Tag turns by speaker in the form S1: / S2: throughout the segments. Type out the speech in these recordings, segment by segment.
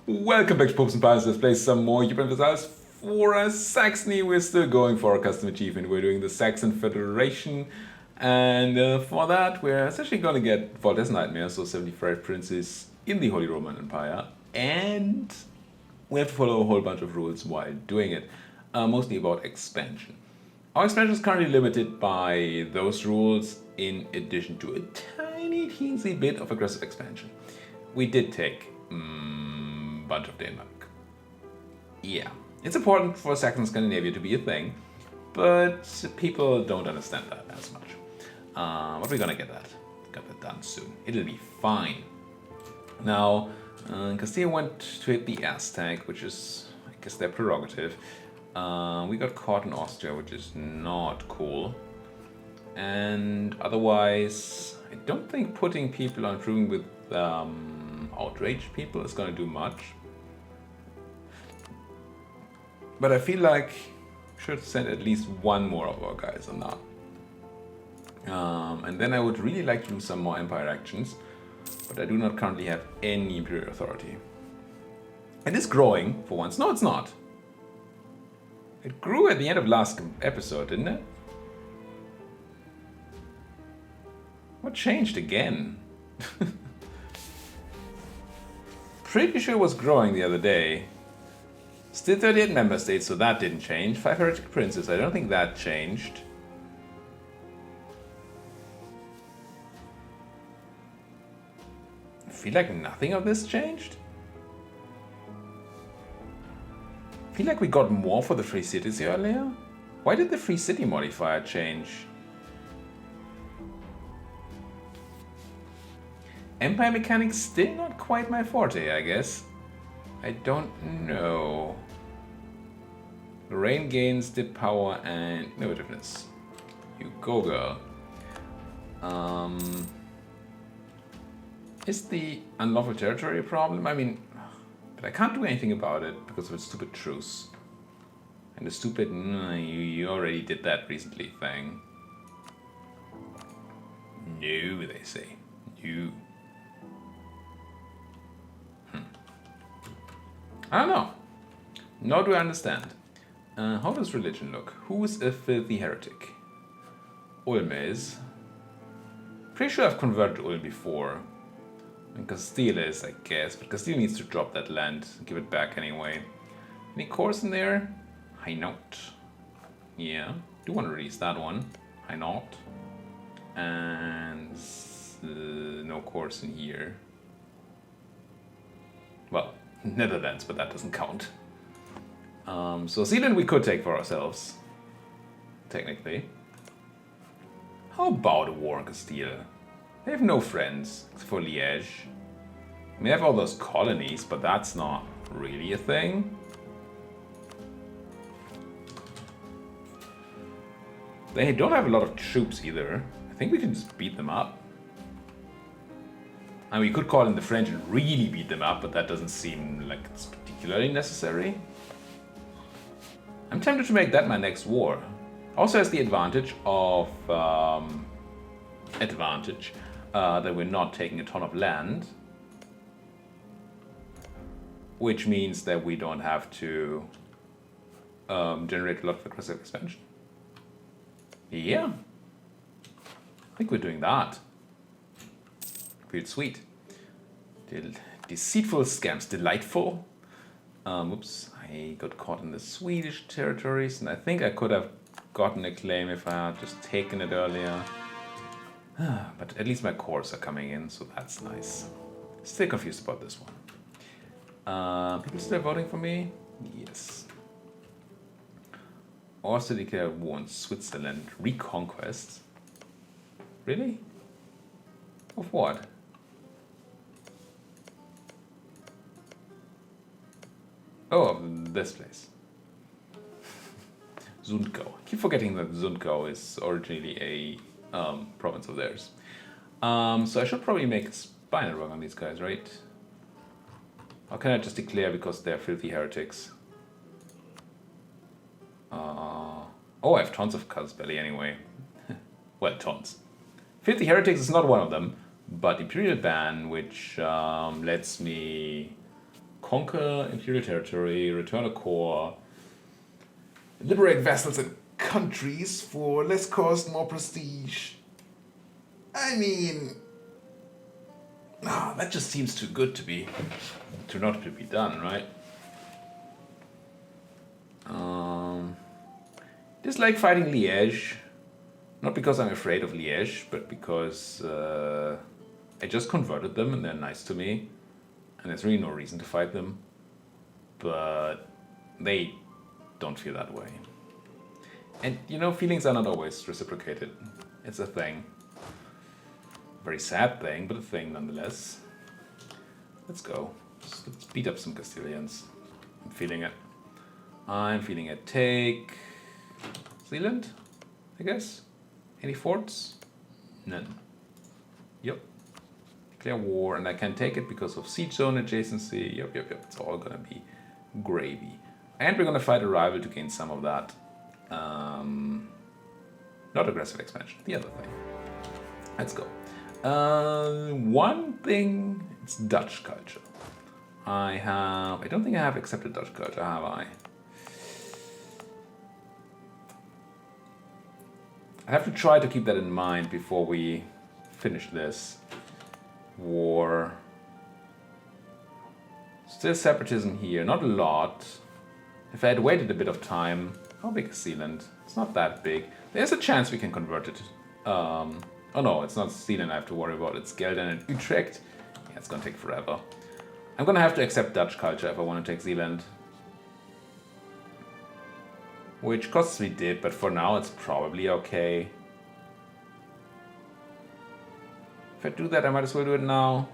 S1: Welcome back to Popes and Pies. Let's play some more Europa Universalis IV Saxony. We're still going for our custom achievement. We're doing the Saxon Federation. And for that, we're essentially going to get Voltaire's Nightmare, so 75 princes in the Holy Roman Empire. And we have to follow a whole bunch of rules while doing it, mostly about expansion. Our expansion is currently limited by those rules in addition to a tiny teensy bit of aggressive expansion. We did take bunch of Denmark. Yeah, it's important for Saxon Scandinavia to be a thing, but people don't understand that as much. But we're gonna get that done soon. It'll be fine. Now, Castile went to hit the Aztec, which is, I guess, their prerogative. We got caught in Austria, which is not cool. And otherwise, I don't think putting people on proving with outraged people is gonna do much. But I feel like we should send at least one more of our guys on that. And then I would really like to do some more empire actions, but I do not currently have any imperial authority. It is growing for once. No, it's not. It grew at the end of last episode, didn't it? What changed again? Pretty sure it was growing the other day. Still 38 member states, so that didn't change. 5 heretic princes, I don't think that changed. I feel like nothing of this changed. I feel like we got more for the free cities earlier. Why did the free city modifier change? Empire mechanics still not quite my forte, I guess. I don't know. Lorraine gains the power and innovativeness. You go, girl. Is the unlawful territory a problem? I mean, but I can't do anything about it because of a stupid truce. And the stupid, you already did that recently thing. No, they say. No. I don't know. Nor do I understand. How does religion look? Who's a filthy heretic? Ulm is. Pretty sure I've converted Ulm before. And Castile is, I guess. But Castile needs to drop that land and give it back anyway. Any cores in there? High note. Yeah. Do want to release that one. High note. And no cores in here. Well, Netherlands, but that doesn't count. So Zealand we could take for ourselves, technically. How about a war in Castile? They have no friends, except for Liège. They have all those colonies, but that's not really a thing. They don't have a lot of troops either. I think we can just beat them up. And we could call in the French and really beat them up, but that doesn't seem like it's particularly necessary. I'm tempted to make that my next war. Also has the advantage of that we're not taking a ton of land, which means that we don't have to generate a lot of aggressive expansion. Yeah, I think we're doing that. Feels sweet. Deceitful scams, delightful. Oops, I got caught in the Swedish territories, and I think I could have gotten a claim if I had just taken it earlier. But at least my cores are coming in, so that's nice. Still confused about this one. People still voting for me? Yes. Also declare war on Switzerland. Reconquest? Really? Of what? Oh, this place. Sundgau. I keep forgetting that Sundgau is originally a province of theirs. So I should probably make a spinal work on these guys, right? Or can I just declare because they're filthy heretics? Oh, I have tons of Cuz Belly anyway. Well, tons. Filthy heretics is not one of them, but Imperial Ban, which lets me conquer imperial territory, return a core, liberate vassals and countries for less cost, more prestige. I mean, that just seems too good to not to be done, right? Just like fighting Liège, not because I'm afraid of Liège, but because I just converted them and they're nice to me, and there's really no reason to fight them. But they don't feel that way. And you know, feelings are not always reciprocated. It's a thing. Very sad thing, but a thing nonetheless. Let's go. Let's beat up some Castilians. I'm feeling it. I'm feeling it. Take Zealand, I guess. Any forts? None. Yep. Declare war, and I can take it because of siege zone adjacency. Yep. It's all gonna be gravy. And we're gonna fight a rival to gain some of that. Not aggressive expansion, the other thing. Let's go. One thing, it's Dutch culture. I don't think I have accepted Dutch culture, have I? I have to try to keep that in mind before we finish this war. Still separatism here, not a lot. If I had waited a bit of time, how big is Zealand? It's not that big. There's a chance we can convert it. Oh no, it's not Zealand I have to worry about. It's Gelden and Utrecht. Yeah, it's gonna take forever. I'm gonna have to accept Dutch culture if I want to take Zealand. Which costs me did, but for now it's probably okay. If I do that, I might as well do it now.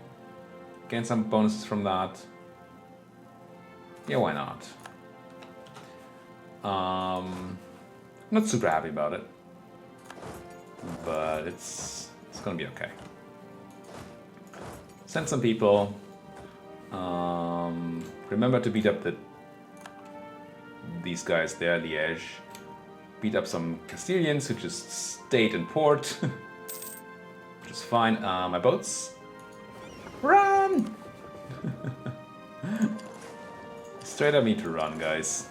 S1: Gain some bonuses from that. Yeah, why not? Not super happy about it, but it's gonna be okay. Send some people. Remember to beat up these guys there, Liège. Beat up some Castilians who just stayed in port, which is fine. My boats, run! Straight up need to run, guys.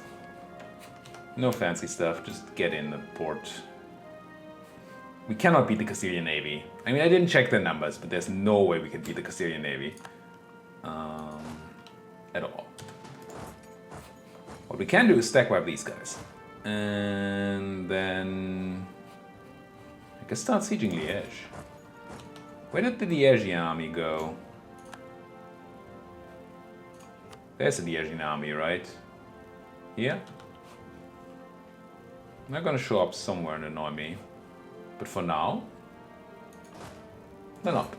S1: No fancy stuff, just get in the port. We cannot beat the Castilian Navy. I mean, I didn't check their numbers, but there's no way we can beat the Castilian Navy. At all. What we can do is stack wipe these guys. And then I can start sieging Liège. Where did the Liègian army go? There's a Liègian army, right? Here? They're gonna show up somewhere and annoy me. But for now, they're not.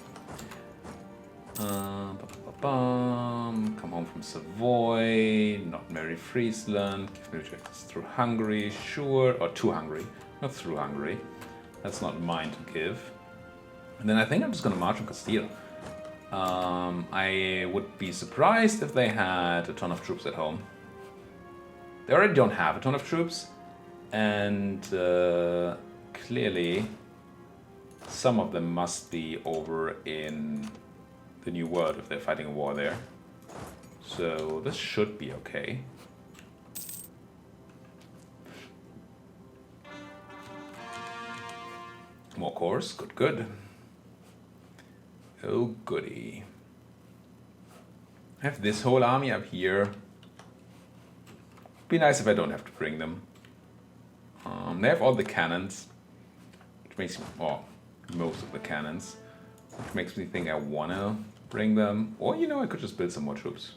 S1: Come home from Savoy, not marry Friesland, give military access through Hungary, sure, or to Hungary, not through Hungary. That's not mine to give. And then I think I'm just gonna march on Castile. I would be surprised if they had a ton of troops at home. They already don't have a ton of troops, and clearly some of them must be over in the New World if they're fighting a war there. So this should be okay. More cores, good. Oh goody. I have this whole army up here. Be nice if I don't have to bring them. They have all the cannons, which makes me, or most of the cannons, which makes me think I wanna bring them. Or you know, I could just build some more troops.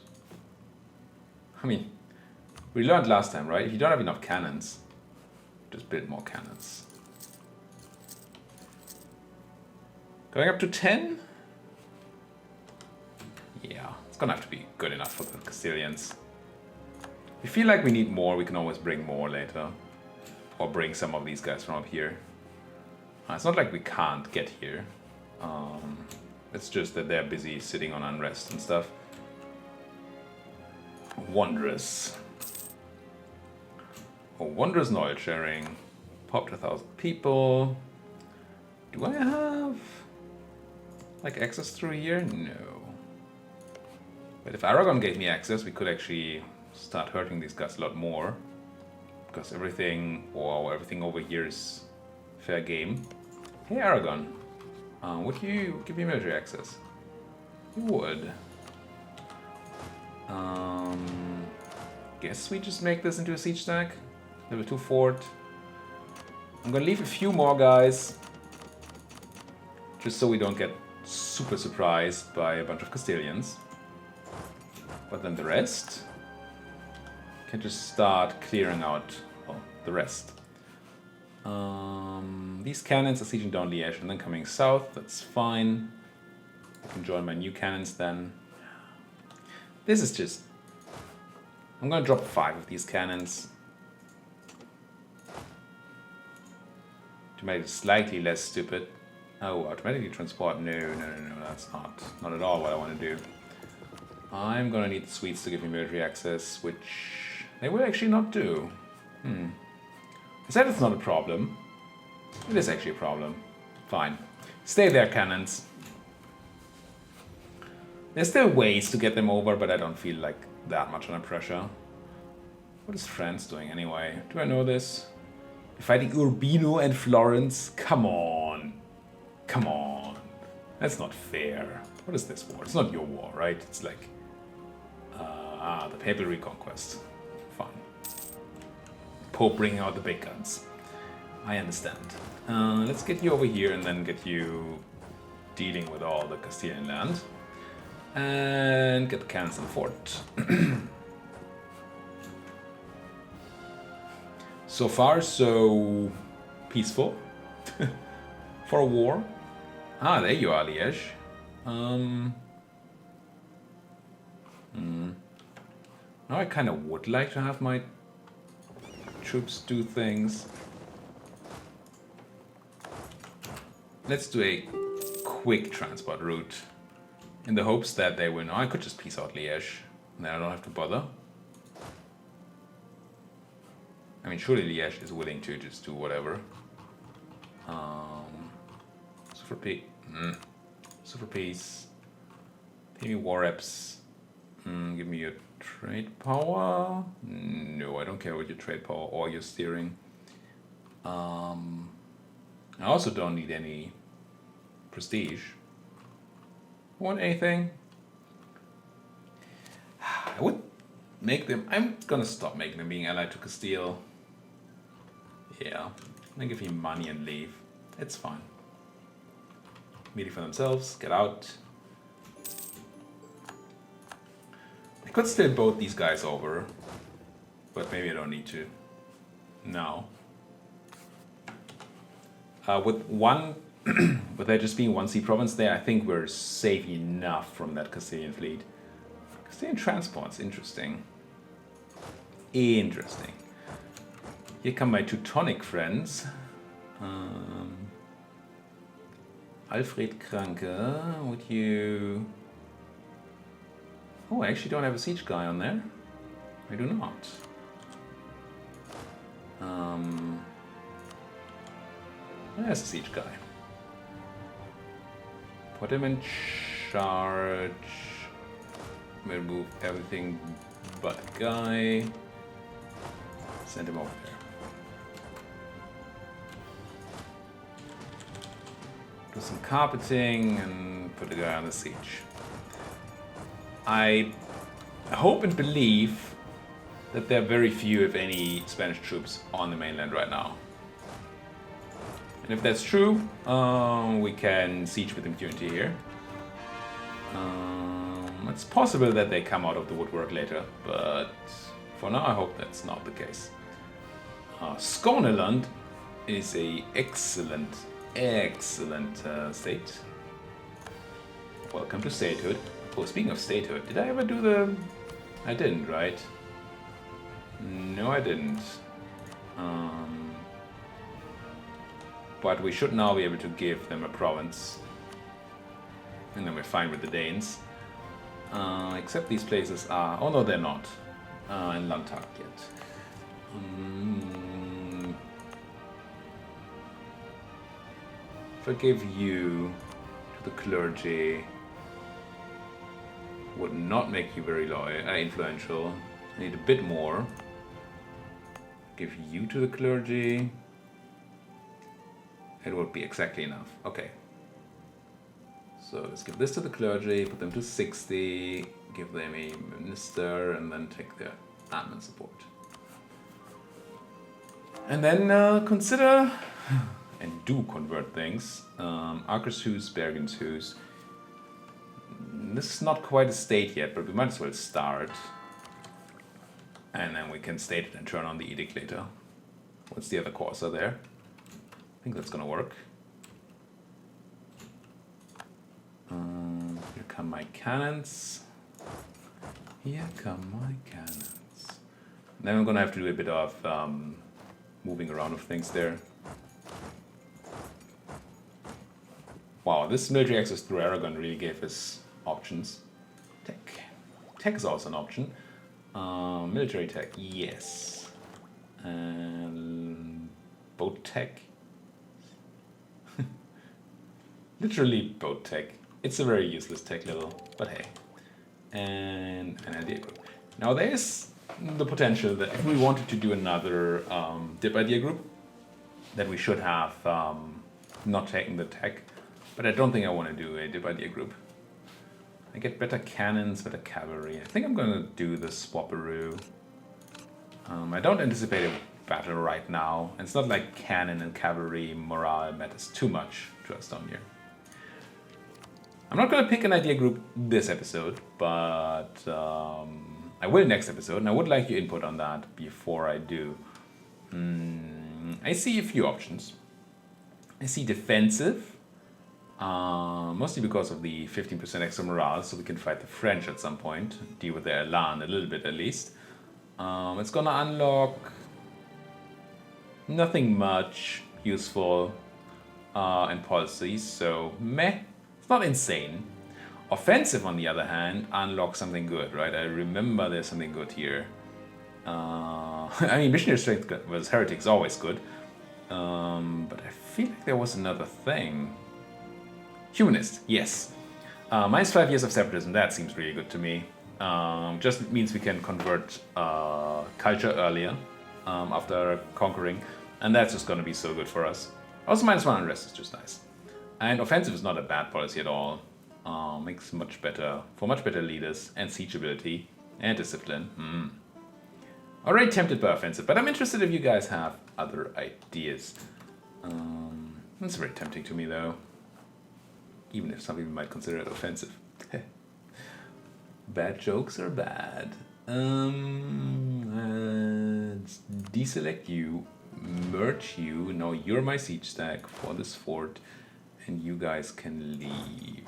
S1: I mean, we learned last time, right? If you don't have enough cannons, just build more cannons. Going up to 10? Yeah, it's gonna have to be good enough for the Castilians. If we feel like we need more, we can always bring more later. Or bring some of these guys from up here. It's not like we can't get here. It's just that they're busy sitting on unrest and stuff. Wondrous. Oh, wondrous knowledge sharing. Popped 1,000 people. Do I have like access through here? No. But if Aragon gave me access, we could actually start hurting these guys a lot more. Because everything over here is fair game. Hey Aragon, would you give me military access? You would. Guess we just make this into a siege stack. Level 2 fort. I'm gonna leave a few more guys. Just so we don't get super surprised by a bunch of Castilians. But then the rest can just start clearing out, well, the rest. These cannons are sieging down Liège and then coming south. That's fine. I can join my new cannons then. This is just... I'm gonna drop 5 of these cannons to make it slightly less stupid. Oh, automatically transport. No, that's not at all what I want to do. I'm gonna need the Swedes to give me military access, which they will actually not do. I said it's not a problem. It is actually a problem. Fine. Stay there, cannons. There's still ways to get them over, but I don't feel like that much under pressure. What is France doing anyway? Do I know this? You're fighting Urbino and Florence? Come on. Come on. That's not fair. What is this war? It's not your war, right? It's like... the Papal Reconquest. Fine. Pope bringing out the big guns. I understand. Let's get you over here and then get you dealing with all the Castilian land. And get the cannons in the fort. So far, so peaceful. For a war. Ah, there you are, Liège. Now I kind of would like to have my troops do things. Let's do a quick transport route. In the hopes that they will know. I could just peace out Liège. And then I don't have to bother. I mean, surely Liège is willing to just do whatever. So for peace. So for peace. Pay me war reps. Give me your trade power. No, I don't care about your trade power or your steering. I also don't need any prestige. Want anything? I would make them... I'm gonna stop making them being allied to Castile. Yeah. They give me money and leave. It's fine. Meeting for themselves. Get out. I could still boat these guys over. But maybe I don't need to. No. With one... with there just being one sea province there, I think we're safe enough from that Castilian fleet. Castilian transport's interesting. Interesting. Here come my Teutonic friends. Alfred Kranke, would you... Oh, I actually don't have a siege guy on there. I do not. There's a siege guy. Put him in charge. Remove everything but guy. Send him over there. Do some carpeting and put the guy on the siege. I hope and believe that there are very few, if any, Spanish troops on the mainland right now. And if that's true, we can siege with impunity here. It's possible that they come out of the woodwork later, but for now I hope that's not the case. Skåneland is a excellent state. Welcome to statehood. Oh, speaking of statehood, did I ever do the... I didn't, right? No, I didn't. But we should now be able to give them a province. And then we're fine with the Danes. Except these places are... Oh no, they're not. In Landtag yet. If I give you to the clergy... would not make you very influential. I need a bit more. Give you to the clergy. It would be exactly enough. Okay. So let's give this to the clergy, put them to 60, give them a minister, and then take their admin support. And then consider, and do convert things, Akershus, Bergenshus. This is not quite a state yet, but we might as well start. And then we can state it and turn on the edict later. What's the other Corsa there? I think that's gonna work. Here come my cannons. Here come my cannons. Then I'm gonna have to do a bit of moving around of things there. Wow, this military access through Aragon really gave us options. Tech. Tech is also an option. Military tech, yes. And boat tech. Literally boat tech. It's a very useless tech level, but hey. And an idea group. Now there's the potential that if we wanted to do another dip idea group, that we should have not taken the tech. But I don't think I want to do a dip idea group. I get better cannons, better cavalry. I think I'm going to do the swapperoo. I don't anticipate a battle right now. It's not like cannon and cavalry morale matters too much to us down here. I'm not going to pick an idea group this episode, but I will next episode, and I would like your input on that before I do. I see a few options. I see defensive, mostly because of the 15% extra morale, so we can fight the French at some point, deal with their elan a little bit at least. It's gonna unlock nothing much useful in policies, so meh. It's not insane. Offensive, on the other hand, unlocks something good, right? I remember there's something good here. I mean, missionary strength versus heretics always good, but I feel like there was another thing. Humanist, yes. Minus 5 years of separatism, that seems really good to me. Just means we can convert culture earlier after conquering, and that's just gonna be so good for us. Also, minus 1 unrest is just nice. And offensive is not a bad policy at all. Makes much better for much better leaders and siege ability and discipline. Already tempted by offensive, but I'm interested if you guys have other ideas. That's very tempting to me though. Even if some people might consider it offensive. Bad jokes are bad. Deselect you, merge you. Now you're my siege stack for this fort, and you guys can leave.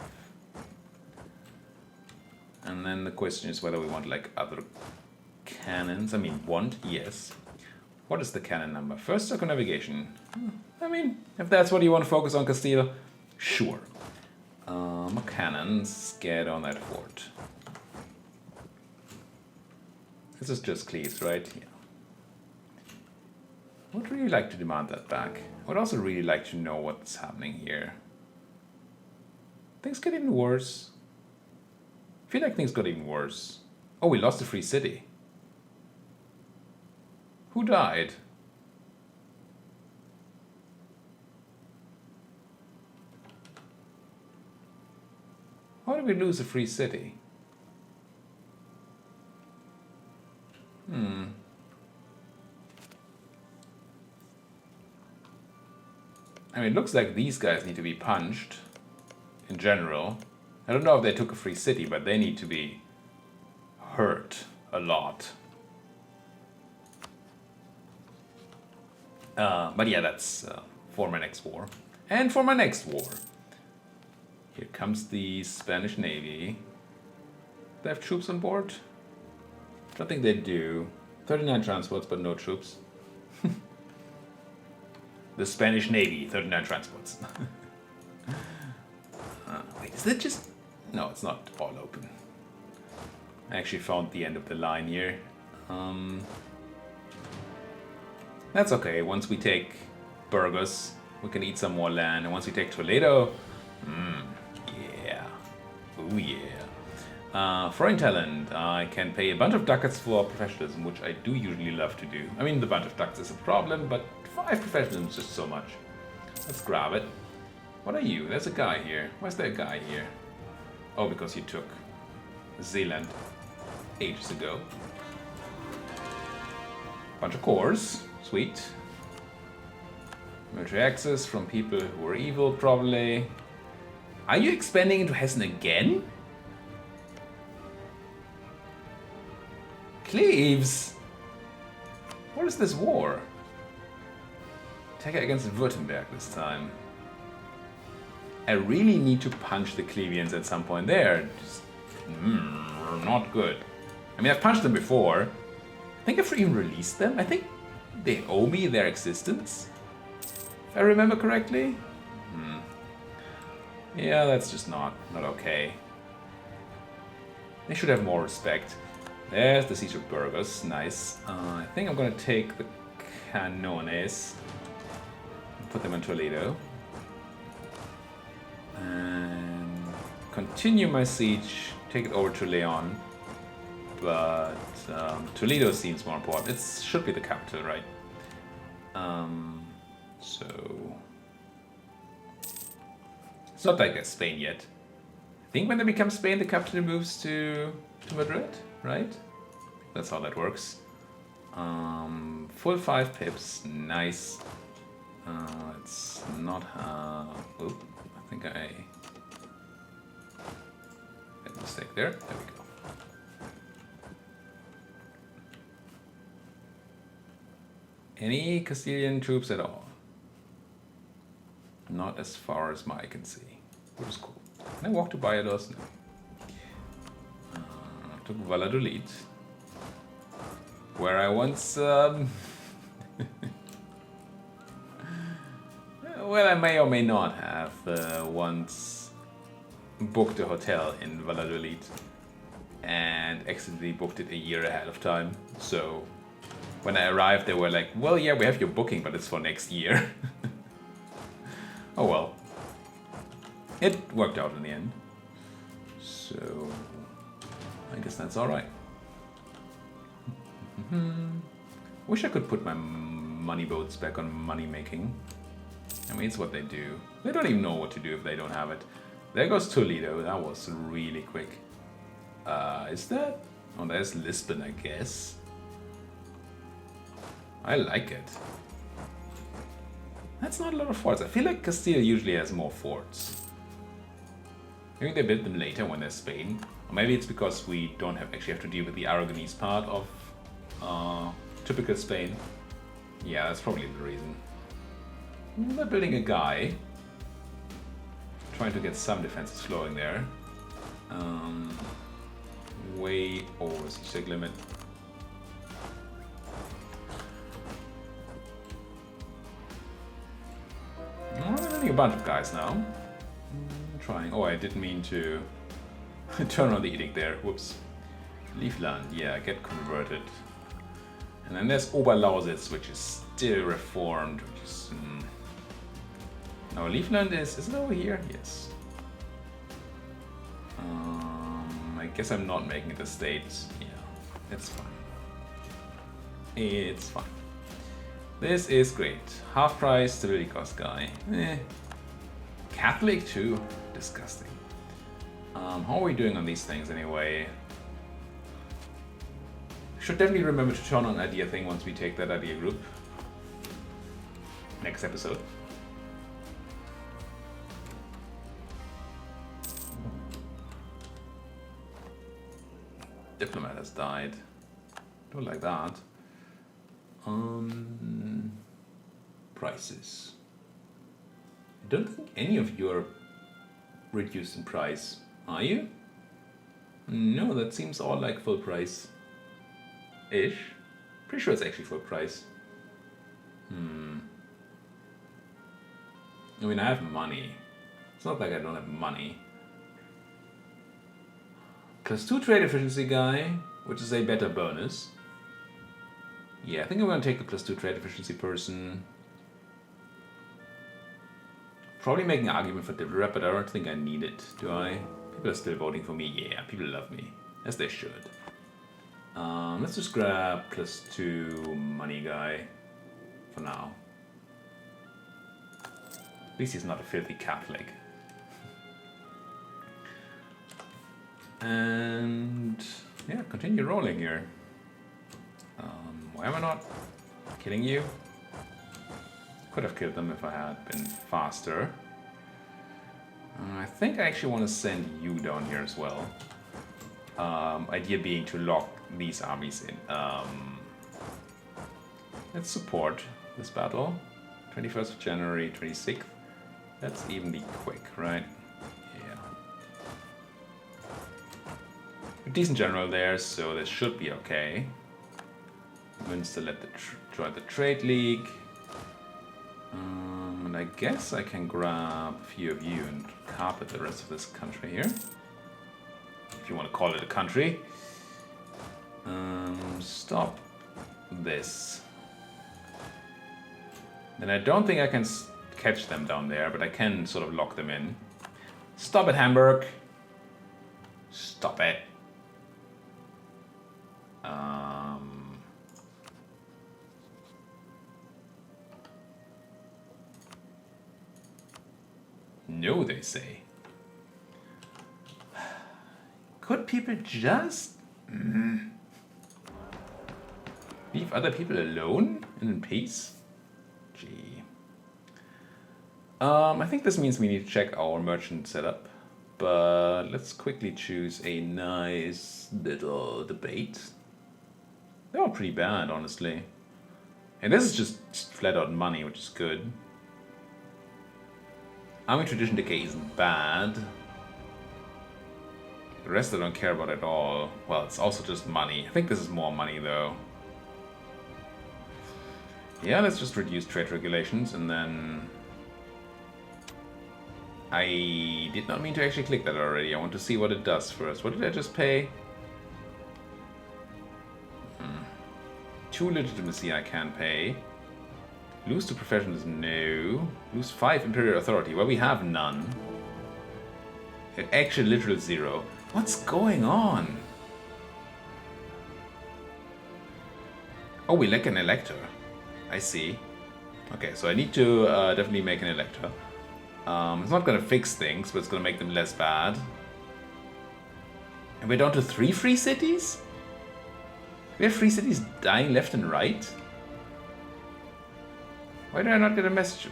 S1: And then the question is whether we want like other cannons. I mean, want, yes. What is the cannon number? First circumnavigation. I mean, if that's what you want to focus on, Castile, sure. Cannons, get on that fort. This is just cleaves, right? Yeah. I would really like to demand that back. I would also really like to know what's happening here. Things get even worse. I feel like things got even worse. Oh, we lost a free city. Who died? How did we lose a free city? I mean, it looks like these guys need to be punched in general. I don't know if they took a free city, but they need to be hurt a lot. But yeah, that's for my next war. And for my next war. Here comes the Spanish Navy. They have troops on board? I don't think they do. 39 transports, but no troops. The Spanish Navy, 39 transports. Wait, is that just... No, it's not all open. I actually found the end of the line here. That's okay. Once we take Burgos, we can eat some more land. And once we take Toledo, yeah. Oh yeah. Foreign talent. I can pay a bunch of ducats for professionalism, which I do usually love to do. I mean, the bunch of ducats is a problem, but 5 professionalism is just so much. Let's grab it. What are you? There's a guy here. Why is there a guy here? Oh, because he took Zealand ages ago. Bunch of cores. Sweet. Military access from people who are evil, probably. Are you expanding into Hessen again? Cleves! What is this war? Attack against Württemberg this time. I really need to punch the Clevians at some point there. Just, not good. I mean, I've punched them before. I think I've even released them. I think they owe me their existence. If I remember correctly. Yeah, that's just not okay. They should have more respect. There's the Caesar burgers. Nice. I think I'm gonna take the canones and put them in Toledo. And continue my siege. Take it over to Leon. But Toledo seems more important. It should be the capital, right? So it's not like they're Spain yet. I think when they become Spain, the capital moves to Madrid, right? That's how that works. Full 5 pips, nice. It's not. Oop, I think I made a mistake there. There we go. Any Castilian troops at all? Not as far as I can see. Which is cool. Can I walk to Bayados? No. To Valladolid. Where I once... well, I may or may not have once booked a hotel in Valladolid. And accidentally booked it a year ahead of time. So when I arrived, they were like, well, yeah, we have your booking, but it's for next year. Oh well. It worked out in the end. So I guess that's alright. Wish I could put my money boats back on money making. I mean, it's what they do. They don't even know what to do if they don't have it. There goes Toledo. That was really quick. Is that? Oh, there's Lisbon, I guess. I like it. That's not a lot of forts. I feel like Castile usually has more forts. Maybe they built them later when they're Spain. Or maybe it's because we don't actually have to deal with the Aragonese part of typical Spain. Yeah, that's probably the reason. They're building a guy. Trying to get some defenses flowing there. Way over the sig limit. I'm building a bunch of guys now. Trying. Oh, I didn't mean to turn on the edict there. Whoops. Livland, yeah, get converted. And then there's Oberlausitz, which is still reformed, which is. No, Livland is it over here? Yes. I guess I'm not making it a state. Yeah, it's fine. It's fine. This is great. Half price stability cost guy. Catholic too. Disgusting. How are we doing on these things anyway? Should definitely remember to turn on idea thing once we take that idea group. Next episode. Diplomat has died. Don't like that. Prices. I don't think any of you are reduced in price. Are you? No, that seems all like full price. Ish. Pretty sure it's actually full price. I mean, I have money. It's not like I don't have money. +2 trade efficiency guy, which is a better bonus. Yeah, I think I'm gonna take the +2 trade efficiency person. Probably make an argument for Developer, but I don't think I need it, do I? People are still voting for me. Yeah, people love me, as they should. Let's just grab +2 money guy for now. At least he's not a filthy Catholic. And yeah, continue rolling here. Why am I not killing you? Could have killed them if I had been faster. I think I actually want to send you down here as well. Idea being to lock these armies in. Let's support this battle. 21st of January, 26th. Let's even be quick, right? Yeah. A decent general there, so this should be okay. Münster let join the trade league. And I guess I can grab a few of you and carpet the rest of this country here. If you want to call it a country. Stop this. And I don't think I can catch them down there, but I can sort of lock them in. Stop it, Hamburg. Stop it. No, they say. Could people just leave other people alone and in peace? Gee. I think this means we need to check our merchant setup, but let's quickly choose a nice little debate. They were pretty bad, honestly. And this is just flat out money, which is good. Army tradition decay isn't bad. The rest I don't care about at all. Well, it's also just money. I think this is more money though. Yeah, let's just reduce trade regulations and then... I did not mean to actually click that already. I want to see what it does first. What did I just pay? 2 legitimacy I can pay. Lose to professionalism, no. Lose 5 imperial authority. Well, we have none. Actually, literal 0. What's going on? Oh, we lack an elector. I see. Okay, so I need to definitely make an elector. It's not going to fix things, but it's going to make them less bad. And we're down to 3 free cities? We have free cities dying left and right? Why did I not get a message?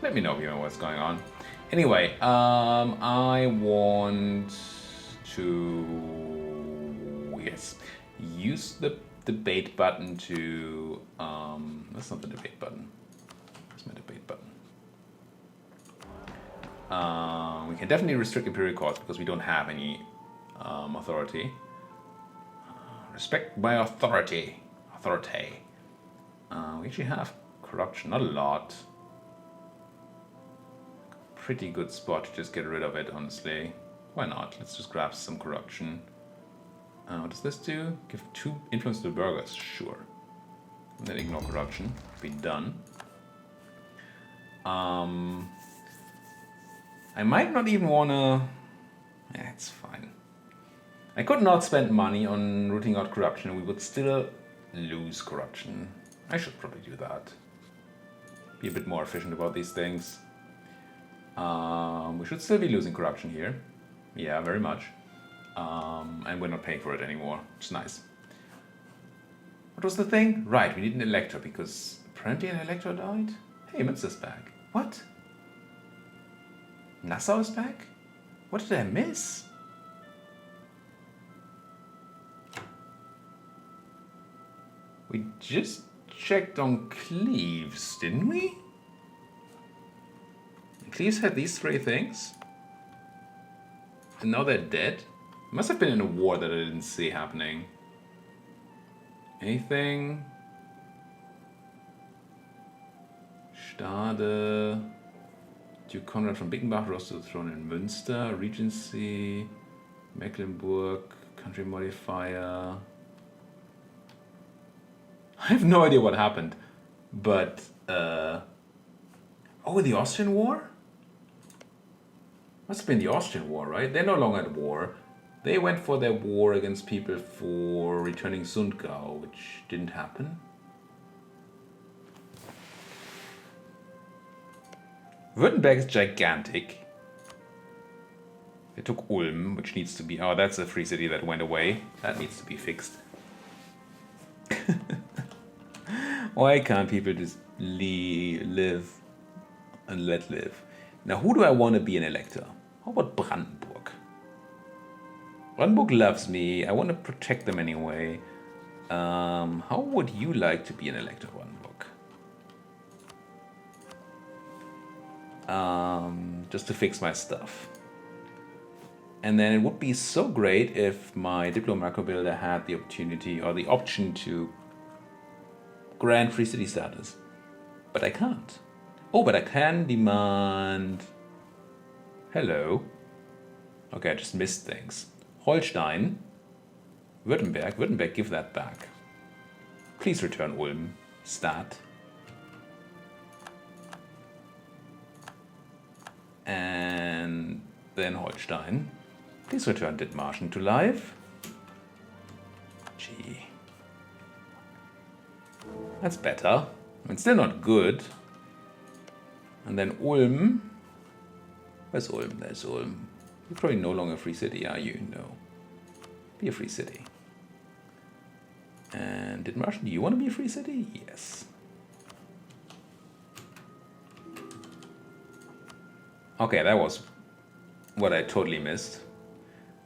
S1: Let me know if you know what's going on. Anyway, I want to... Yes. Use the debate button to... That's not the debate button. That's my debate button. We can definitely restrict imperial courts because we don't have any authority. Respect my authority. Authority. We actually have corruption, not a lot. Pretty good spot to just get rid of it, honestly. Why not? Let's just grab some corruption. What does this do? Give 2 influence to the burghers, sure. And then ignore corruption. Be done. I might not even wanna... Yeah, it's fine. I could not spend money on rooting out corruption. We would still lose corruption. I should probably do that. Be a bit more efficient about these things. We should still be losing corruption here. Yeah, very much. And we're not paying for it anymore, which is nice. What was the thing? Right, we need an elector because apparently an elector died? Hey, Münster's back. What? Nassau is back? What did I miss? We just checked on Cleves, didn't we? Cleves had these 3 things. And now they're dead. Must have been in a war that I didn't see happening. Anything? Stade. Duke Conrad von Bickenbach rose to the throne in Münster. Regency. Mecklenburg. Country modifier. I have no idea what happened. But, oh, the Austrian War? Must have been the Austrian War, right? They're no longer at war. They went for their war against people for returning Sundgau, which didn't happen. Württemberg is gigantic. They took Ulm, which needs to be... Oh, that's a free city that went away. That needs to be fixed. Why can't people just live and let live? Now, who do I want to be an elector? How about Brandenburg? Brandenburg loves me. I want to protect them anyway. How would you like to be an elector, Brandenburg? Just to fix my stuff. And then it would be so great if my Diplomaco builder had the opportunity or the option to grant free city status. But I can't. Oh, but I can demand... Hello. Okay, I just missed things. Holstein. Württemberg. Württemberg, give that back. Please return Ulm. Stat. And then Holstein. Please return Dithmarschen to life. Gee. That's better. I mean, still not good. And then Ulm. Where's Ulm? There's Ulm. You're probably no longer a free city, are you? No. Be a free city. And Dithmarschen, do you want to be a free city? Yes. Okay, that was what I totally missed.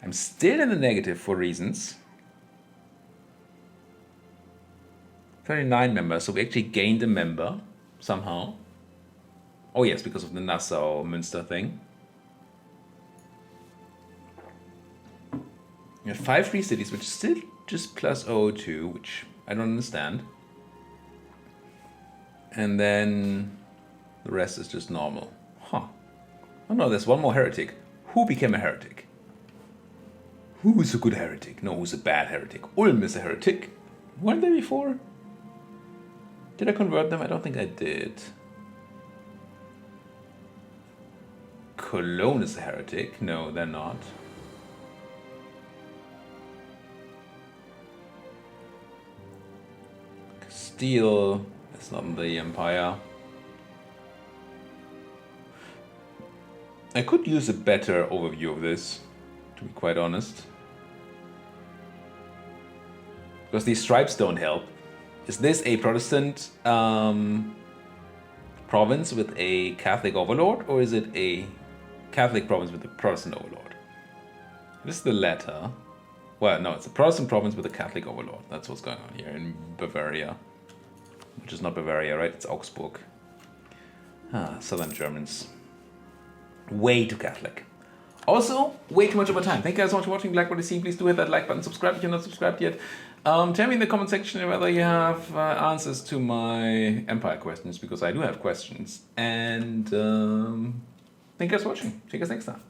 S1: I'm still in the negative for reasons. 39 members, so we actually gained a member somehow. Oh yes, because of the Nassau-Münster thing. We have 5 free cities, which is still just plus 002, which I don't understand. And then the rest is just normal. Huh. Oh no, there's one more heretic. Who became a heretic? Who's a good heretic? No, who's a bad heretic? Ulm is a heretic. Weren't they before? Did I convert them? I don't think I did. Cologne is a heretic. No, they're not. Castile is not in the empire. I could use a better overview of this, to be quite honest. Because these stripes don't help. Is this a Protestant province with a Catholic overlord, or is it a Catholic province with a Protestant overlord? This is the latter. Well, no, it's a Protestant province with a Catholic overlord. That's what's going on here in Bavaria. Which is not Bavaria, right? It's Augsburg. Ah, southern Germans. Way too Catholic. Also, way too much of my time. Thank you guys so much for watching. Like what you see, please do hit that like button. Subscribe if you're not subscribed yet. Tell me in the comment section whether you have answers to my empire questions, because I do have questions. And thank you guys for watching. See you guys next time.